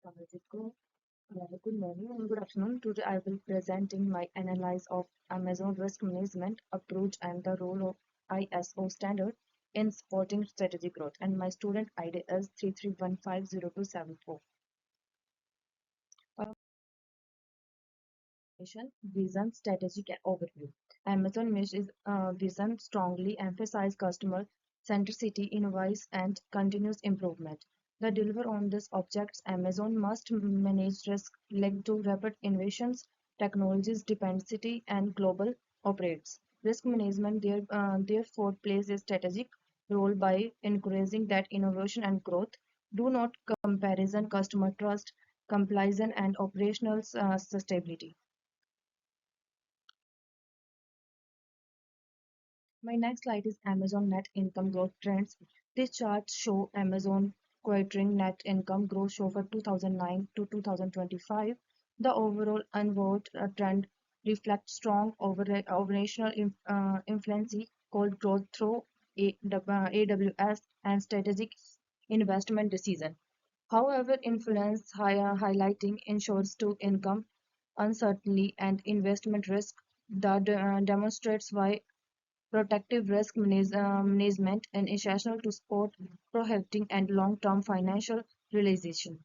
KAMALJEET. Good morning and good afternoon. Today I will presenting my analysis of Amazon risk management approach and the role of ISO standard in supporting strategic growth. And my student ID is 33150274. Mission, vision, strategic overview. Amazon mission vision strongly emphasize customer centricity, innovations, and continuous improvement. The deliver on these objectives, Amazon must manage risk linked to rapid innovations, technologies dependency, and global operates. Risk management therefore plays a strategic role by encouraging that innovation and growth do not comparison customer trust, compliance, and operational sustainability. My next slide is Amazon net income growth trends. These charts show Amazon quartering net income growth show for 2009 to 2025. The overall onward trend reflects strong operational influence called growth through AWS and strategic investment decision. However, influence highlighting ensures to income uncertainty and investment risk that demonstrates why protective risk management and essential to support prohibiting and long-term financial realization.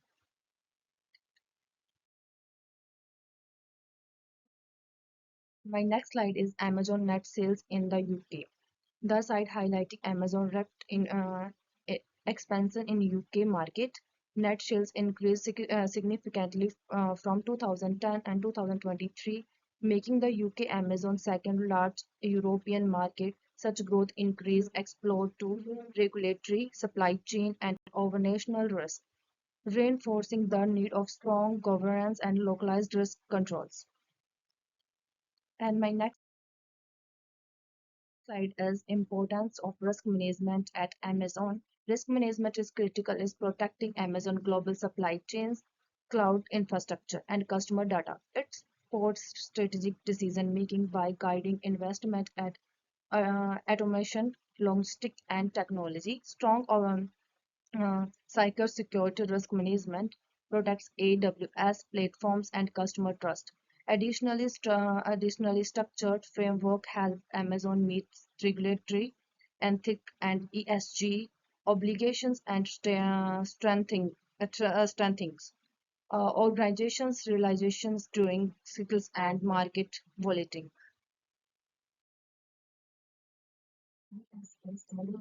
My next slide is Amazon net sales in the UK. The site highlighting Amazon rep in expansion in UK market. Net sales increased significantly from 2010 and 2023, making the UK Amazon second largest European market. Such growth increase explored to regulatory, supply chain, and organizational risk, reinforcing the need of strong governance and localized risk controls. And my next slide is importance of risk management at Amazon. Risk management is critical is protecting Amazon global supply chains, cloud infrastructure, and customer data. It supports strategic decision making by guiding investment at automation, logistics, and technology. Strong cybersecurity risk management protects AWS platforms and customer trust. Additionally, structured framework help Amazon meet regulatory, ethic, and ESG obligations and strengthens organizations' realizations during cycles and market volatility.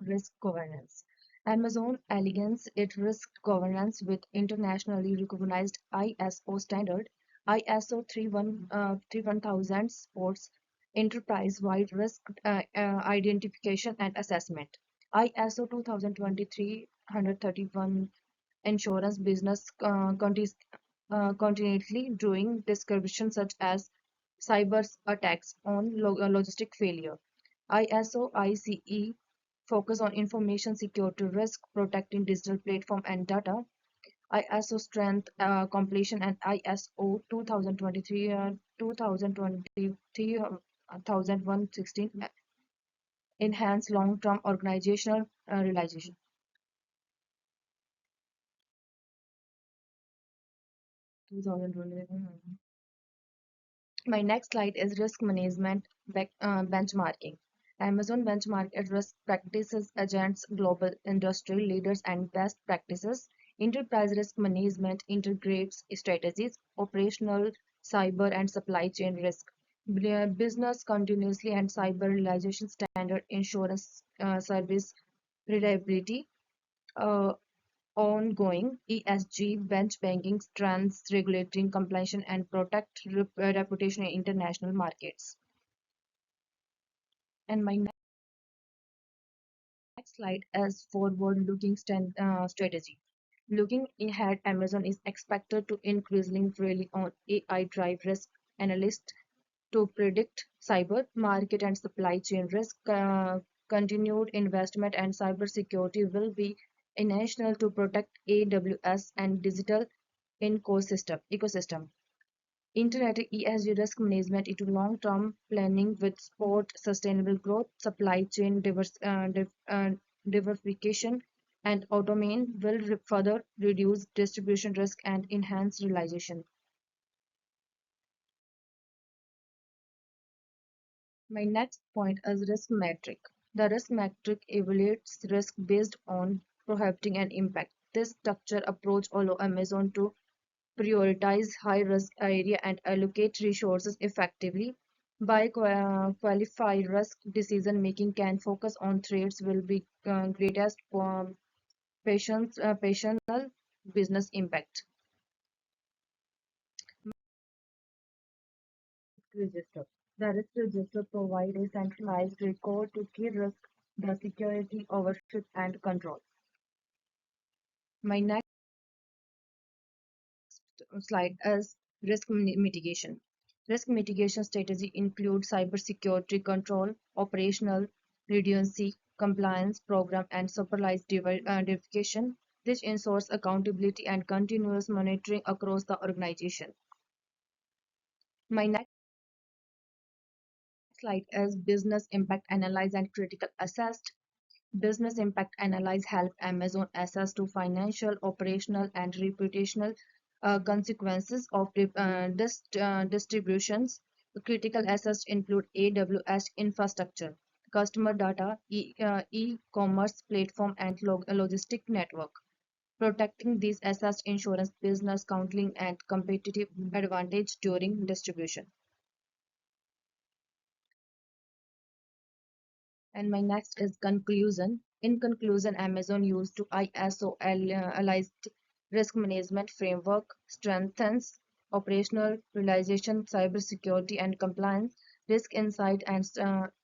Risk governance. Amazon elegance its risk governance with internationally recognized ISO standard. ISO 31000 supports enterprise-wide risk identification and assessment. ISO 2023-131 ensures business continually during descriptions such as cyber attacks on logistic failure. ISO ICE focus on information security risk, protecting digital platform and data. ISO strength completion and ISO 2023 2023 1116 enhance long-term organizational realization. 2020. My next slide is risk management benchmarking. Amazon benchmark at risk practices against global industry leaders and best practices. Enterprise risk management integrates strategies, operational, cyber, and supply chain risk. Business continuously and cyber realization standard insurance service reliability. Uh, Ongoing ESG benchmarking trends, regulating compliance and protect reputation in international markets. And my next slide is forward-looking strategy. Looking ahead, Amazon is expected to increasingly rely on AI drive risk analysts to predict cyber market and supply chain risk. Continued investment and cybersecurity will be essential to protect AWS and digital ecosystem. Integrated ESG risk management into long-term planning with support sustainable growth, supply chain diversification, and automation will further reduce distribution risk and enhance realization. My next point is risk metric. The risk metric evaluates risk based on prohibiting an impact. This structured approach allows Amazon to prioritize high risk area and allocate resources effectively. By qualified risk decision making can focus on threats will be greatest patiential business impact. Register. The risk register provides a centralized record to key risks, the security, ownership, and control. My next slide is risk mitigation. Risk mitigation strategy include cybersecurity control, operational redundancy, compliance program, and supervised verification. This ensures accountability and continuous monitoring across the organization. My next slide is business impact analysis and critical assess. Business impact analysis help Amazon assess to financial, operational, and reputational consequences of distributions. The critical assets include AWS infrastructure, customer data, e-commerce platform, and logistic network. Protecting these assets ensures business counseling and competitive advantage during distribution. And my next is conclusion. In conclusion, Amazon used to ISO aligned risk management framework strengthens operational realization, cybersecurity, and compliance, risk insight, and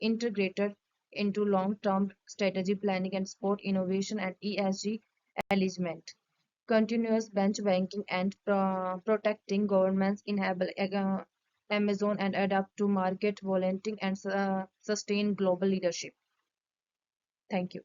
integrated into long-term strategy planning and support innovation and ESG alignment. Continuous benchmarking and protecting governments enable Amazon and adapt to market volatility and sustain global leadership. Thank you.